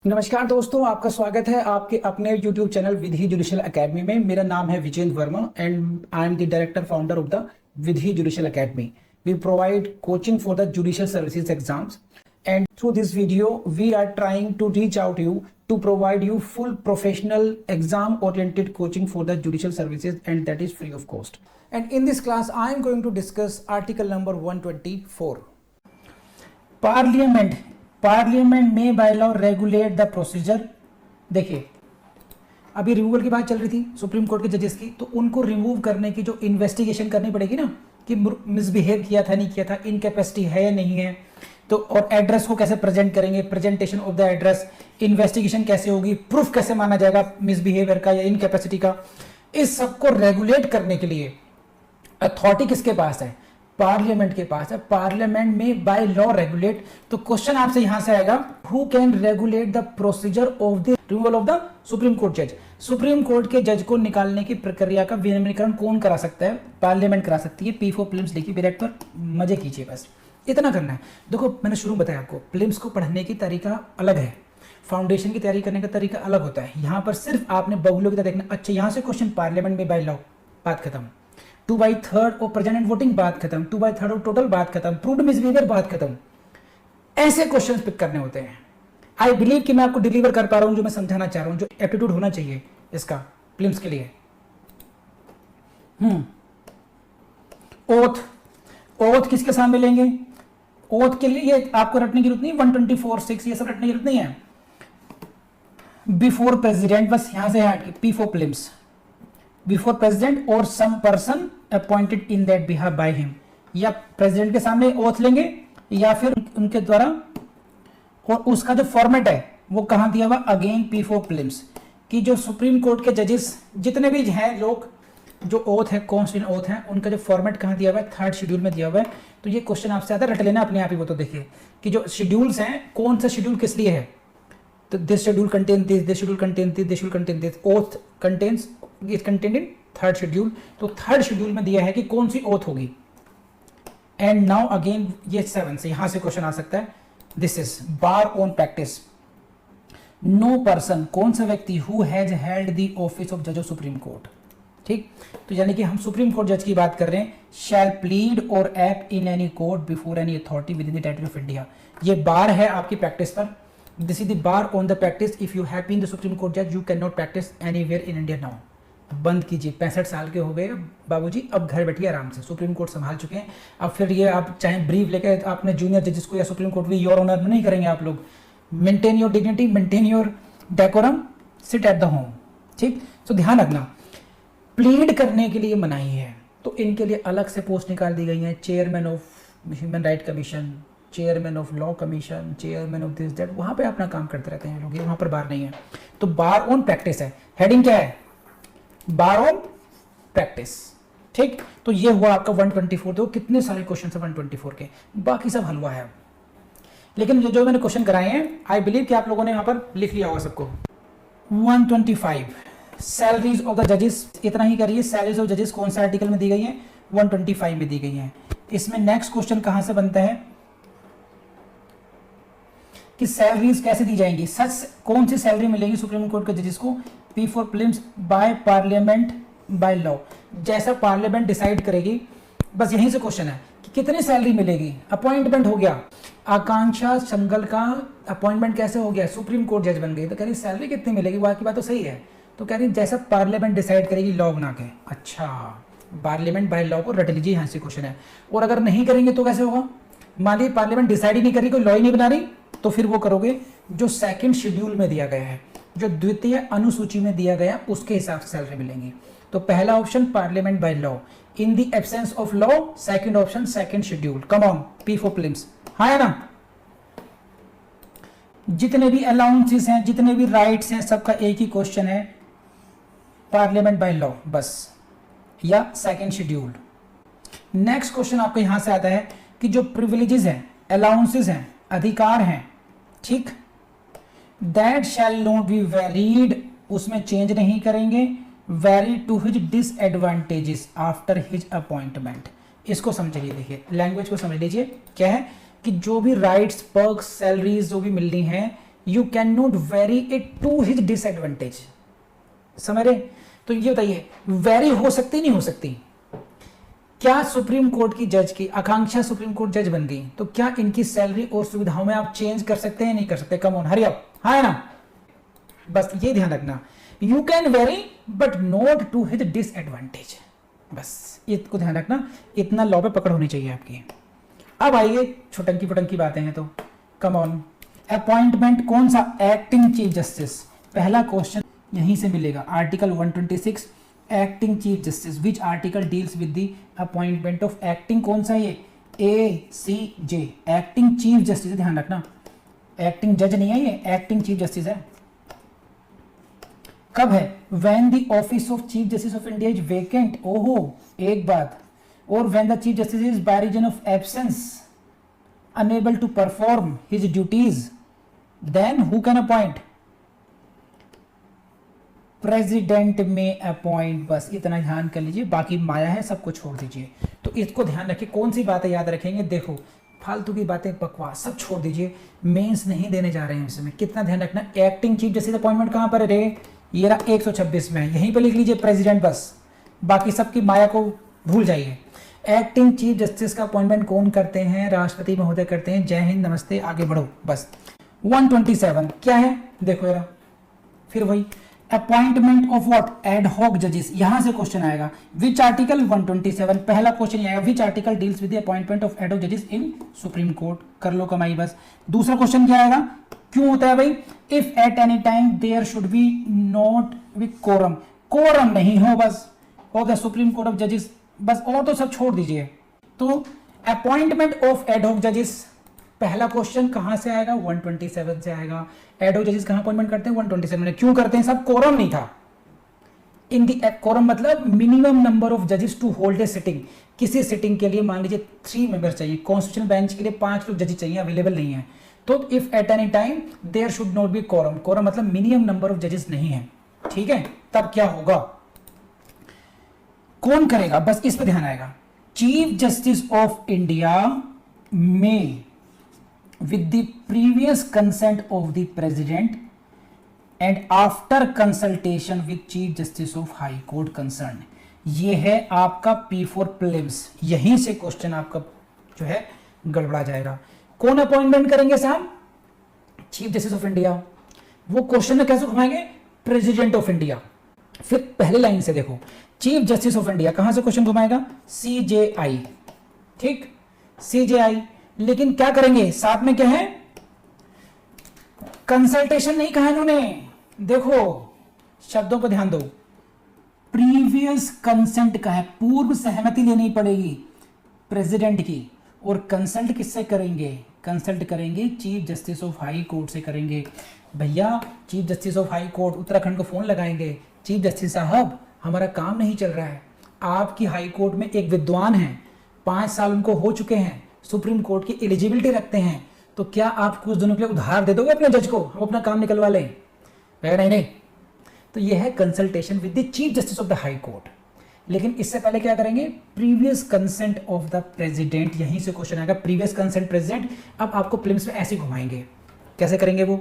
नमस्कार दोस्तों, आपका स्वागत है आपके अपने YouTube channel Vidhi judicial academy में। मेरा नाम है Vijendra Verma and I am the director founder of the Vidhi judicial academy. We provide coaching for the judicial services exams and through this video we are trying to reach out you to provide you full professional exam oriented coaching for the judicial services, and that is free of cost. And in this class I am going to discuss article number 124. Parliament में by law regulate the procedure. देखिए, अभी removal की बात चल रही थी supreme court के जजेस की, तो उनको रिमूव करने की जो इन्वेस्टिगेशन करनी पड़ेगी ना कि मिसबिहेव किया था नहीं किया था, इनकैपेसिटी है या नहीं है, तो और एड्रेस को कैसे प्रेजेंट करेंगे, presentation of the address, investigation कैसे होगी, प्रूफ कैसे माना जाएगा मिसबिहेवियर का या इनकैपेसिटी का, इस सबको रेगुलेट करने के लिए अथॉरिटी किसके पास है? पार्लियामेंट के पास है। पार्लियामेंट में बाय लॉ रेगुलेट, तो क्वेश्चन आपसे यहां से आएगा, who can regulate the procedure of the removal of the supreme court जज। सुप्रीम कोर्ट के जज को निकालने की प्रक्रिया का विनियमनीकरण कौन करा सकता है? पार्लियामेंट करा सकती है। P4 प्रीलिम्स लिखी डायरेक्टर, मजे कीजिए, बस इतना करना है। देखो, मैंने शुरू बताया आपको, प्रीलिम्स को पढ़ने की तरीका अलग है, फाउंडेशन की तैयारी करने का तरीका अलग होता है। यहाँ पर सिर्फ आपने बबुलों की तरह देखना। अच्छा, यहाँ से क्वेश्चन पार्लियामेंट में बाय लॉ, बात खत्म। 2/3 और प्रेजेंट एंड वोटिंग, बात खत्म। 2/3 और टोटल, बात खत्म। प्रूव्ड मिसबिहेवियर, बात खत्म। ऐसे क्वेश्चन पिक करने होते हैं। आई बिलीव कि मैं आपको डिलीवर कर पा रहा हूं जो मैं समझाना चाह रहा हूं, जो एप्टीट्यूड होना चाहिए इसका प्रीलिम्स के लिए। ओथ किसके सामने लेंगे? ओथ के लिए आपको रटने की जरूरत नहीं, 124(6) ये सब रटने की जरूरत नहीं है। बिफोर प्रेसिडेंट, बस यहां से हट के P4 प्रीलिम्स, बिफोर प्रेसिडेंट और some person appointed in that behalf by him, या प्रेसिडेंट के सामने ओथ लेंगे या फिर उनके द्वारा, और उसका जो फॉर्मेट है वो कहां दिया हुआ? अगेन P4 प्रीलिम्स की जो सुप्रीम कोर्ट के जजेस जितने भी हैं लोग जो ओथ है, कॉन्स्टिट्यूशन ओथ है, उनका जो फॉर्मेट कहां दिया हुआ है? 3rd शेड्यूल में दिया हुआ है। तो ये क्वेश्चन आपसे आता है, रट लेना अपने आप ही। वो तो देखिए कि जो शेड्यूल्स हैं, कौन सा शेड्यूल किस लिए है, तो this schedule contain this schedule contain this schedule contain this, oath contents is contained in 3rd schedule. तो 3rd शेड्यूल में दिया है कि कौन सी ओथ होगी। एंड नाउ अगेन ये 7 से यहां से क्वेश्चन आ सकता है। This is bar on practice, no person, कौन सा व्यक्ति, who has held the office of जज ऑफ सुप्रीम कोर्ट। ठीक, तो यानी कि हम सुप्रीम कोर्ट जज की बात कर रहे हैं। शैल प्लीड और act in any court before any authority within the territory of India. ये बार है आपकी प्रैक्टिस पर। This is the bar on the practice. If you have been the supreme court जज you can not practise anywhere in India now. बंद कीजिए, 65 साल के हो गए बाबूजी, अब घर बैठिए आराम से, सुप्रीम कोर्ट संभाल चुके हैं। अब फिर ये आप चाहे ब्रीफ लेकर अपने जूनियर जजेस को या सुप्रीम कोर्ट भी योर ऑनर में नहीं करेंगे आप लोग। Maintain your dignity, maintain your decorum, sit at the home. ठीक, तो ध्यान रखना, प्लीड करने के लिए मनाही है, तो इनके लिए अलग से पोस्ट निकाल दी गई है। Chairman of human right commission, chairman of law commission, chairman of this that, वहां पे अपना काम करते रहते हैं लोग, वहां पर बार नहीं है। तो बार ऑन प्रैक्टिस है, हेडिंग क्या है? बार ऑन प्रैक्टिस। ठीक, तो ये हुआ आपका 124। तो कितने सारे क्वेश्चन है 124 के, बाकी सब हलवा है। लेकिन जो मैंने क्वेश्चन कराए हैं, आई बिलीव कि आप लोगों ने यहां पर लिख लिया होगा सबको। 125 सैलरीज ऑफ द जजेस, इतना ही करिए। सैलरीज ऑफ जजेस कौन सा आर्टिकल में दी गई है? 125 में दी गई है। इसमें नेक्स्ट क्वेश्चन कहां से बनता है कि सैलरीज कैसे दी जाएंगी, सच कौन सी सैलरी मिलेगी सुप्रीम कोर्ट के जजेस को? P4 prelims by parliament by law, जैसा पार्लियामेंट डिसाइड करेगी। बस यहीं से क्वेश्चन है कि कितनी सैलरी मिलेगी। अपॉइंटमेंट हो गया, आकांक्षा संगल का अपॉइंटमेंट कैसे हो गया? सुप्रीम कोर्ट जज बन गई, तो कह रही सैलरी कितनी मिलेगी? बाकी बात तो सही है, तो कह रही जैसा पार्लियामेंट डिसाइड करेगी लॉ बना के। अच्छा, पार्लियामेंट बाय लॉ को रट लीजिए, यहाँ से क्वेश्चन है। और अगर नहीं करेंगे तो कैसे होगा? मान लीजिए पार्लियामेंट डिसाइड ही नहीं करी, कोई लॉ ही नहीं बना रही, तो फिर वो करोगे जो 2nd शेड्यूल में दिया गया है, जो द्वितीय अनुसूची में दिया गया, उसके हिसाब से सैलरी मिलेंगी। तो पहला option parliament by law, in the absence of law second option 2nd schedule. Come on, P4 prelims, हाँ है ना? जितने भी अलाउंसेस हैं, जितने भी राइट्स हैं, सबका एक ही क्वेश्चन है, पार्लियामेंट बाय लॉ बस, या 2nd शेड्यूल। नेक्स्ट क्वेश्चन आपको यहां से आता है कि जो प्रिविलेजेस हैं, अलाउंसेस हैं, अधिकार हैं, ठीक, that shall not be varied, उसमें चेंज नहीं करेंगे, very to his disadvantages after his appointment. इसको समझिए, देखिए लैंग्वेज को समझ लीजिए, क्या है कि जो भी राइट्स, पर्क्स, सैलरीज जो भी मिल रही हैं, you can not vary it to his disadvantage. समझ रहे? तो ये बताइए, वेरी हो सकती नहीं हो सकती? क्या सुप्रीम कोर्ट की जज की आकांक्षा सुप्रीम कोर्ट जज बन गई तो क्या इनकी सैलरी और सुविधाओं में आप चेंज कर सकते हैं? नहीं कर सकते। कम ऑन, हरी अप, हाँ है ना? बस ये ध्यान रखना, you can vary but not to his disadvantage. बस इसको ध्यान रखना, इतना लॉ पे पकड़ होनी चाहिए आपकी। अब आइए छोटंकी पटंकी बातें हैं तो कम ऑन। अपॉइंटमेंट कौन सा? Acting chief justice. पहला क्वेश्चन यहीं से मिलेगा, article 126 acting chief justice. Which article deals with the appointment of acting? कौन सा ये? ACJ, acting chief justice. ध्यान रखना, एक्टिंग जज नहीं है ये, एक्टिंग चीफ जस्टिस है। कब है? When the office of chief justice of India is vacant. ओहो, एक बात। और when the chief justice is by reason of absence unable to perform his duties, then who can appoint? President may appoint. बस इतना ध्यान कर लीजिए, बाकी माया है, सबको छोड़ दीजिए। तो इसको ध्यान रखिए, कौन सी बातें याद रखेंगे? देखो, फालतू की बातें, बकवास सब छोड़ दीजिए, मेंस नहीं देने जा रहे हैं इसमें। कितना ध्यान रखना, एक्टिंग चीफ जस्टिस अपॉइंटमेंट कहां पर है रे? ये रहा 126 में, यहीं पे लिख लीजिए प्रेसिडेंट। बस बाकी सबकी माया को भूल जाइए। एक्टिंग चीफ जस्टिस का अपॉइंटमेंट कौन करते हैं? राष्ट्रपति महोदय करते हैं। जय हिंद, नमस्ते, आगे बढ़ो। बस 127 क्या है? देखो जरा, फिर वही appointment of what? Ad hoc जजेस। यहां से क्वेश्चन आएगा, विच आर्टिकल? 127 पहला क्वेश्चन आएगा, which article deals with the appointment of ad hoc जजेस इन सुप्रीम कोर्ट। कर लो कमाई बस। दूसरा क्वेश्चन क्या आएगा? क्यों होता है भाई? If at any time there should be not be quorum. Quorum नहीं हो बस, of the supreme court of जजेस। बस और तो सब छोड़ दीजिए। तो अपॉइंटमेंट ऑफ एड हॉक जजेस, पहला क्वेश्चन कहां से आएगा? 127 से आएगा। एड हॉक जजेस कहां अपॉइंटमेंट करते हैं? 127 में। क्यों करते हैं? सब कोरम नहीं था। इन दी कोरम मतलब मिनिमम नंबर ऑफ जजेस टू होल्ड ए सिटिंग। किसी सिटिंग के लिए मान लीजिए 3 मेंबर चाहिए, कॉन्स्टिट्यूशनल बेंच के लिए 5 लोग जजेस चाहिए, अवेलेबल नहीं है। तो if at any time there should not be quorum. Quorum मतलब मिनिमम नंबर ऑफ जजेस नहीं है, ठीक है? तब क्या होगा? कौन करेगा? बस इस पर ध्यान आएगा। चीफ जस्टिस ऑफ इंडिया में with the previous consent of the president and after consultation with chief justice of high court concerned। ये है आपका P4 प्रीलिम्स। यहीं से क्वेश्चन आपका जो है गड़बड़ा जाएगा। कौन अपॉइंटमेंट करेंगे साहब? Chief justice of India. वो क्वेश्चन में कैसे घुमाएंगे? President of India. फिर पहले लाइन से देखो, चीफ जस्टिस ऑफ इंडिया कहां से क्वेश्चन घुमाएगा? CJI, ठीक, CJI। लेकिन क्या करेंगे? साथ में क्या है? कंसल्टेशन नहीं कहा इन्होंने, देखो शब्दों पर ध्यान दो। प्रीवियस कंसेंट का है, पूर्व सहमति लेनी पड़ेगी प्रेसिडेंट की। और कंसल्ट किससे करेंगे? कंसल्ट करेंगे chief justice of high court से करेंगे। भैया chief justice of high court Uttarakhand को फोन लगाएंगे, चीफ जस्टिस साहब हमारा काम नहीं चल रहा है, आपकी हाई कोर्ट में एक विद्वान है, 5 साल उनको हो चुके हैं, सुप्रीम कोर्ट की एलिजिबिलिटी रखते हैं, तो क्या आप कुछ दिनों के लिए उधार दे दोगे अपने जज को, हम अपना काम निकलवा लें? नहीं नहीं। तो यह है consultation with the chief justice of the high court. लेकिन इससे पहले क्या करेंगे? Previous consent of the president. यहीं से क्वेश्चन आएगा, प्रीवियस कंसेंट प्रेसिडेंट। अब आपको प्रीलिम्स में ऐसे घुमाएंगे। कैसे करेंगे वो?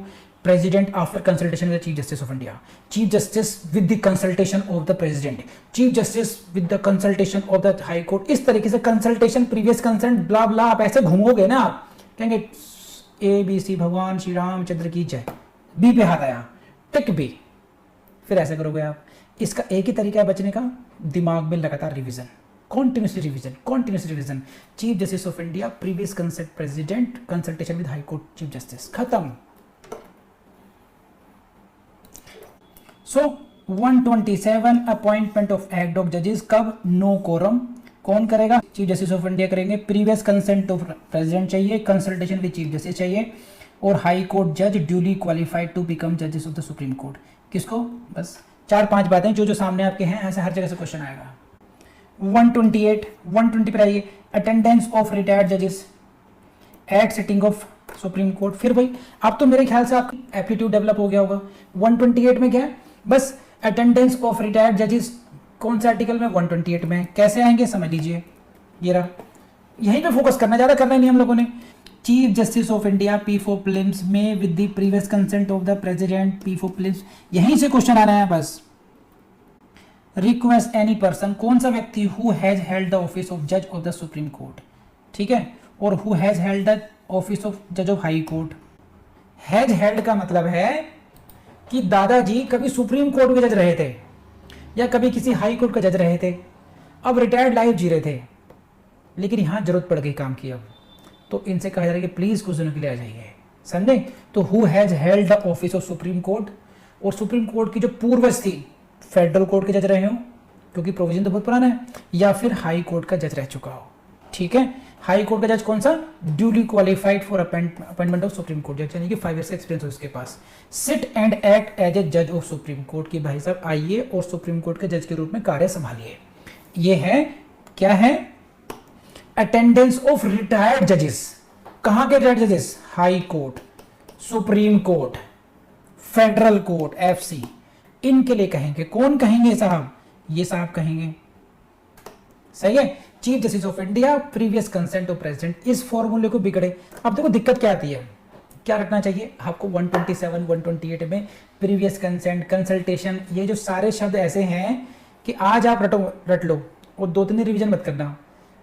President after consultation with chief justice of India, chief justice with the consultation of the president, chief justice with the consultation of the high court. इस तरीके से कंसल्टेशन, प्रीवियस कंसेंट, ब्ला ब्ला, आप ऐसे घूमोगे ना, आप कहेंगे ABC भगवान श्री रामचंद्र की जय, बी पे हाथ आया, टिक बी, फिर ऐसे करोगे आप। इसका एक ही तरीका है बचने का, दिमाग में लगातार revision, continuously revision, continuously revision. Chief justice of India, previous consent president, consultation with high court chief justice, खत्म। सो 127 अपॉइंटमेंट ऑफ एड हॉक जजेस। कब? No quorum. कौन करेगा? चीफ जस्टिस ऑफ इंडिया करेंगे। प्रीवियस कंसेंट ऑफ प्रेसिडेंट चाहिए, consultation with chief justice चाहिए, और high court जज ड्यूली क्वालिफाइड टू बिकम जजेस ऑफ द सुप्रीम कोर्ट। किसको? बस 4-5 बातें जो सामने आपके हैं, ऐसे हर जगह से क्वेश्चन आएगा। 120 पर आइए, अटेंडेंस ऑफ रिटायर्ड जजेस at sitting of supreme court. फिर भाई अब तो मेरे ख्याल से आपकी एप्टीट्यूड डेवलप हो गया होगा। 128 में क्या है? बस अटेंडेंस ऑफ रिटायर्ड जजेस। कौन से आर्टिकल में? 128 में। कैसे आएंगे समझ लीजिए, ये रहा, यहीं पे फोकस करना, ज्यादा करना नहीं हम लोगों ने। Chief justice of India P4 prelims में with the previous consent of the president P4 prelims, यहीं से क्वेश्चन आ रहा है बस। रिक्वेस्ट एनी पर्सन, कौन सा व्यक्ति who has held the office of जज ऑफ द सुप्रीम कोर्ट, ठीक है, और who has held the office of जज of high court. Has held का मतलब है कि दादाजी कभी सुप्रीम कोर्ट के जज रहे थे या कभी किसी हाई कोर्ट का जज रहे थे, अब रिटायर्ड लाइफ जी रहे थे, लेकिन यहां जरूरत पड़ गई काम की, अब तो इनसे कहा जा रहा है कि प्लीज कुछ दिनों के लिए आ जाइए, समझे। तो who has held the office of supreme court, और सुप्रीम कोर्ट की जो पूर्वज थी फेडरल कोर्ट के जज रहे हो, क्योंकि प्रोविजन तो बहुत पुराना है, या फिर हाई कोर्ट का जज रह चुका हो, ठीक है। हाई कोर्ट का जज कौन सा, duly qualified for appointment of supreme court जज, यानी कि 5 इयर्स का एक्सपीरियंस हो इसके पास। Sit and act as a जज ऑफ सुप्रीम कोर्ट, की भाई साहब आइए और सुप्रीम कोर्ट के जज के रूप में कार्य संभालिए। ये है क्या है, अटेंडेंस ऑफ रिटायर्ड जजेस। कहां के रिटायर्ड जजेस, high court, supreme court, federal court FC, इनके लिए कहेंगे। कौन कहेंगे साहब, ये साहब कहेंगे, सही है। Chief justice of India previous consent of president, इस फॉर्मूले को बिगड़े। अब देखो दिक्कत क्या आती है, क्या रखना चाहिए आपको 127 128 में प्रीवियस कंसेंट, कंसल्टेशन, ये जो सारे शब्द ऐसे हैं कि आज आप रट लो और 2-3 दिन रिवीजन मत करना।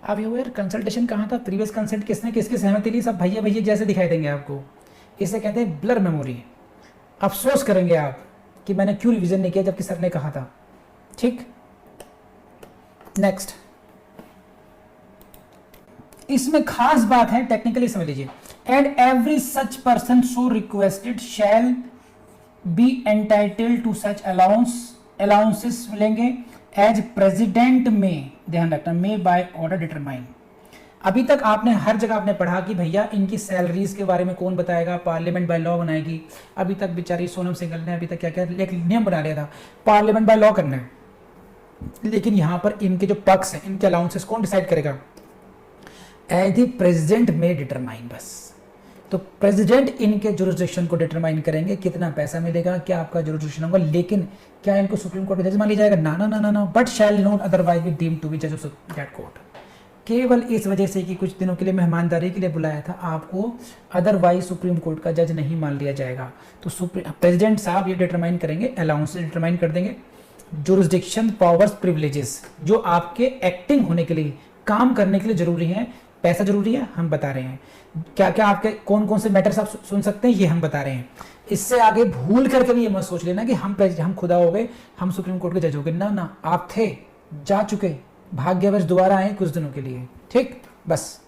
अब ये यार कंसल्टेशन कहाँ था, प्रीवियस कंसेंट किसने किसकी सहमति ली, सब भैया भैया जैसे दिखाई देंगे आपको। इसे कहते हैं ब्लर मेमोरी। अफसोस करेंगे आप कि मैंने क्यों रिवीजन नहीं किया जबकि सर ने कहा था, ठीक। नेक्स्ट, इसमें खास बात है, टेक्निकली समझ लीजिए। And every such person so requested shall be entitled to such allowances मिलेंगे एज प्रेसिडेंट में, ध्यान रखना, में बाय ऑर्डर डिटरमाइन। अभी तक आपने हर जगह आपने पढ़ा कि भैया इनकी सैलरीज के बारे में कौन बताएगा, पार्लियामेंट बाय लॉ बनाएगी। अभी तक बेचारी सोनम सिंघल ने अभी तक क्या क्या एक नियम बना लिया था, पार्लियामेंट बाय लॉ करना है, लेकिन यहां पर इनके जो पक्ष हैं, इनके अलाउंसेस कौन डिसाइड करेगा, एज द प्रेसिडेंट में डिटरमाइन। बस तो प्रेसिडेंट इनके जुरिस्डिक्शन को डिटरमाइन करेंगे, कितना पैसा मिलेगा, क्या आपका जुरिस्डिक्शन होगा, लेकिन क्या इनको सुप्रीम कोर्ट जज मान लिया जाएगा, ना ना ना ना ना, but shall not otherwise be deemed to be जज ऑफ दैट कोर्ट। केवल इस वजह से कि कुछ दिनों के लिए मेहमानदारी के लिए बुलाया था आपको, अदरवाइज सुप्रीम कोर्ट का जज नहीं मान लिया जाएगा। तो प्रेसिडेंट साहब ये डिटरमाइन करेंगे, अलाउंसेस डिटरमाइन कर देंगे, जुरिस्डिक्शन, पावर्स, प्रिविलेजेस जो आपके एक्टिंग होने के लिए, काम करने के लिए जरूरी है। पैसा जरूरी है, हम बता रहे हैं। क्या क्या आपके कौन कौन से मैटर्स आप सुन सकते हैं, ये हम बता रहे हैं। इससे आगे भूल करके भी ये मत सोच लेना कि हम खुदा हो गए, हम सुप्रीम कोर्ट के जज हो गए, ना ना, आप थे, जा चुके, भाग्यवश दोबारा आए कुछ दिनों के लिए, ठीक, बस।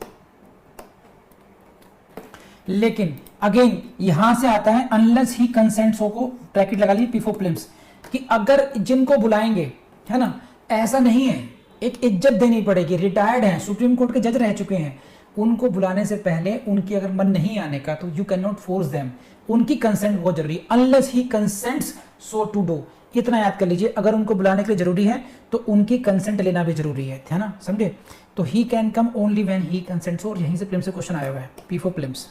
लेकिन अगेन यहां से आता है अनलेस ही कंसेंट्स को ब्रैकेट लगा लीजिए P4 प्रीलिम्स, कि अगर जिनको बुलाएंगे, है ना, ऐसा नहीं है, एक इज्जत देनी पड़ेगी, रिटायर्ड हैं, सुप्रीम कोर्ट के जज रह चुके हैं, उनको बुलाने से पहले उनकी अगर मन नहीं आने का तो you can not force them, उनकी कंसेंट बहुत जरूरी है। Unless he consents so to do, इतना याद कर लीजिए। अगर उनको बुलाने के लिए जरूरी है तो उनकी कंसेंट लेना भी जरूरी है ना, समझे। तो he can come only when he consents, और यहीं से प्रीलिम्स से क्वेश्चन आया हुआ है P4 prelims.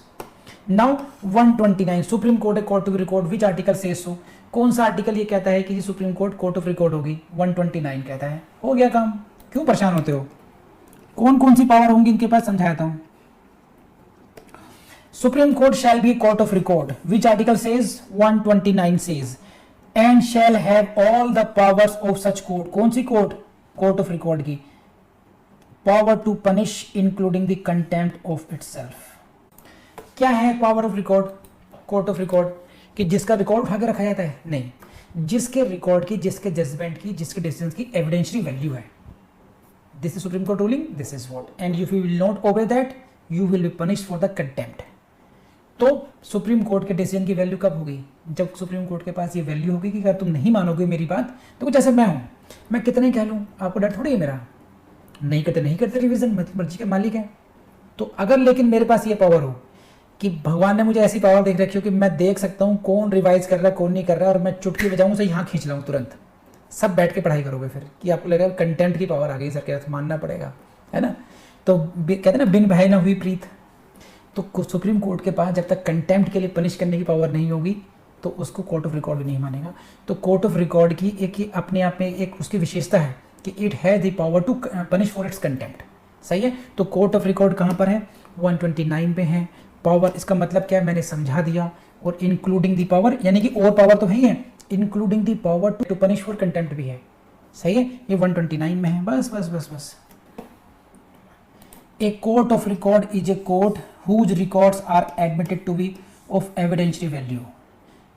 Now 129, supreme court court to record which article says so, कौन सा आर्टिकल ये कहता है कि supreme court court of record होगी, 129 कहता है। हो गया काम, क्यों परेशान होते हो, कौन कौन सी पावर होंगी इनके पास, समझाता हूं। Supreme court shall be court of record, which article says, 129 says, and shall have all the powers of such court, कौन सी कोर्ट, कोर्ट ऑफ रिकॉर्ड की, power to punish including the contempt of itself. क्या है power of record, court of record, कि जिसका record उठा के रखा जाता है, नहीं, जिसके रिकॉर्ड की, जिसके जजमेंट की, जिसके डिसीजन की एविडेंशियरी वैल्यू है। This is supreme court ruling, this is what, and if you will not obey that you will be punished for the contempt. तो सुप्रीम कोर्ट के डिसीजन की वैल्यू कब होगी, जब सुप्रीम कोर्ट के पास ये वैल्यू होगी कि अगर तुम नहीं मानोगे मेरी बात तो कुछ ऐसे मैं हूं, मैं कितने कह लूं, आपको डर थोड़ी है मेरा, नहीं करते रिवीजन, मर्जी के मालिक है। तो अगर लेकिन मेरे पास ये पावर हो कि भगवान ने मुझे ऐसी पावर देख रखी हो कि मैं देख सकता हूँ कौन रिवाइज कर रहा है कौन नहीं कर रहा है, और मैं चुटकी बजाऊँ से यहाँ खींच लाऊँ तुरंत, सब बैठ के पढ़ाई करोगे फिर कि आपको लगेगा कंटेंट की पावर आ गई सर के, मानना पड़ेगा, है ना। तो कहते हैं ना, बिन भय ना हुई प्रीत। तो सुप्रीम कोर्ट के पास जब तक कंटेम्प्ट के लिए पनिश करने की पावर नहीं होगी तो उसको कोर्ट ऑफ रिकॉर्ड भी नहीं मानेगा। तो कोर्ट ऑफ रिकॉर्ड की एक अपने आप में एक उसकी विशेषता है कि it has the power to punish for its contempt, सही है। तो कोर्ट ऑफ रिकॉर्ड कहाँ पर है, 129 पे है, पावर, इसका मतलब क्या है मैंने समझा दिया, और इंक्लूडिंग दी पावर यानी कि और पावर तो है ही है, including the power to punish for contempt भी है। सही है, ये 129 में है। बस बस बस बस। A court of record is a court whose records are admitted to be of evidentiary value,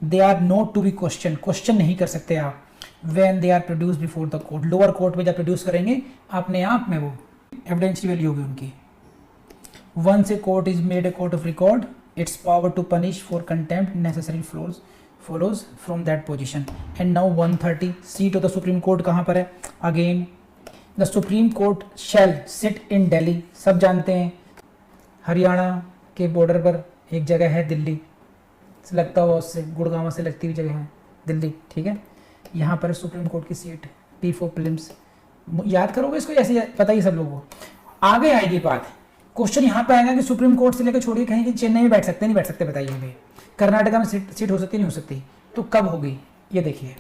they are not to be question नहीं कर सकते आप when they are produce before the court. Lower court में जब produce करेंगे अपने आप में वो एविडेंशियरी वैल्यू होगी उनकी। Once a court is made a court of record, its power to punish for contempt necessary follows from that position. And now 130 seat of the Supreme Court कहाँ पर है? Again the Supreme Court shall sit in Delhi. सब जानते हैं हरियाणा के border पर एक जगह है दिल्ली से लगता हुआ, उससे गुड़गांव से लगती हुई जगह है दिल्ली, ठीक है। यहाँ पर सुप्रीम कोर्ट की सीट P4 प्रीलिम्स, याद करोगे इसको, ऐसे पता ही सब लोगों को। आगे आएगी बात, क्वेश्चन यहाँ पे आएगा कि सुप्रीम कोर्ट से लेकर छोड़िए कहीं कि चेन्नई में बैठ सकते नहीं बैठ सकते, बताइए भाई कर्नाटका में सीट हो सकती नहीं हो सकती, तो कब होगी ये देखिए।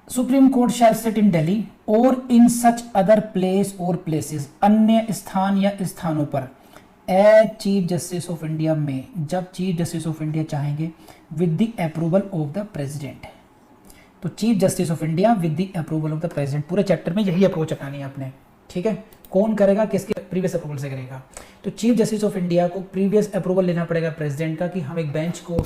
Supreme court shall sit in Delhi और इन सच अदर प्लेस और प्लेसेस, अन्य स्थान या स्थानों पर, a chief justice of India में, जब चीफ जस्टिस ऑफ इंडिया चाहेंगे, with the approval of the president. तो chief justice of India with the approval of the president, पूरे चैप्टर में यही अप्रोच अपनानी है आपने, ठीक है। कौन करेगा, किसके प्रीवियस अप्रूवल से करेगा? तो चीफ जस्टिस ऑफ इंडिया को प्रीवियस अप्रूवल लेना पड़ेगा प्रेसिडेंट का कि हम एक बेंच को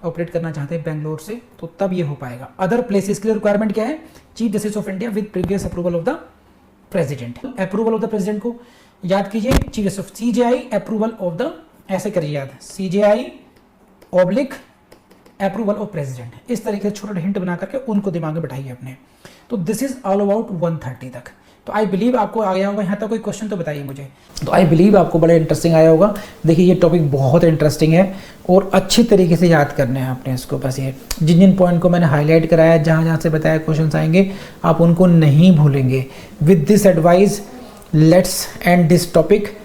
ऑपरेट करना चाहते हैं बेंगलोर से, तो तब ये हो पाएगा। अदर प्लेसेस के लिए रिक्वायरमेंट क्या है? Chief justice of India with previous approval of the president. Approval of the president को याद कीजिए, chief justice of CJI approval of the, ऐसे करिए याद, CJI oblique approval of president. इस तरीके से छोटा हिंट बना करके उनको दिमाग में बैठाइए अपने। तो दिस इज ऑल अबाउट 130 तक। तो आई बिलीव आपको आ गया होगा यहाँ तक। कोई क्वेश्चन तो बताइए मुझे। तो आई बिलीव आपको बड़ा इंटरेस्टिंग आया होगा। देखिए ये टॉपिक बहुत इंटरेस्टिंग है और अच्छी तरीके से याद करने हैं आपने इसको। बस ये जिन जिन पॉइंट को मैंने हाईलाइट कराया, जहाँ जहाँ से बताया क्वेश्चन आएंगे, आप उनको नहीं भूलेंगे। With this advice let's end this topic.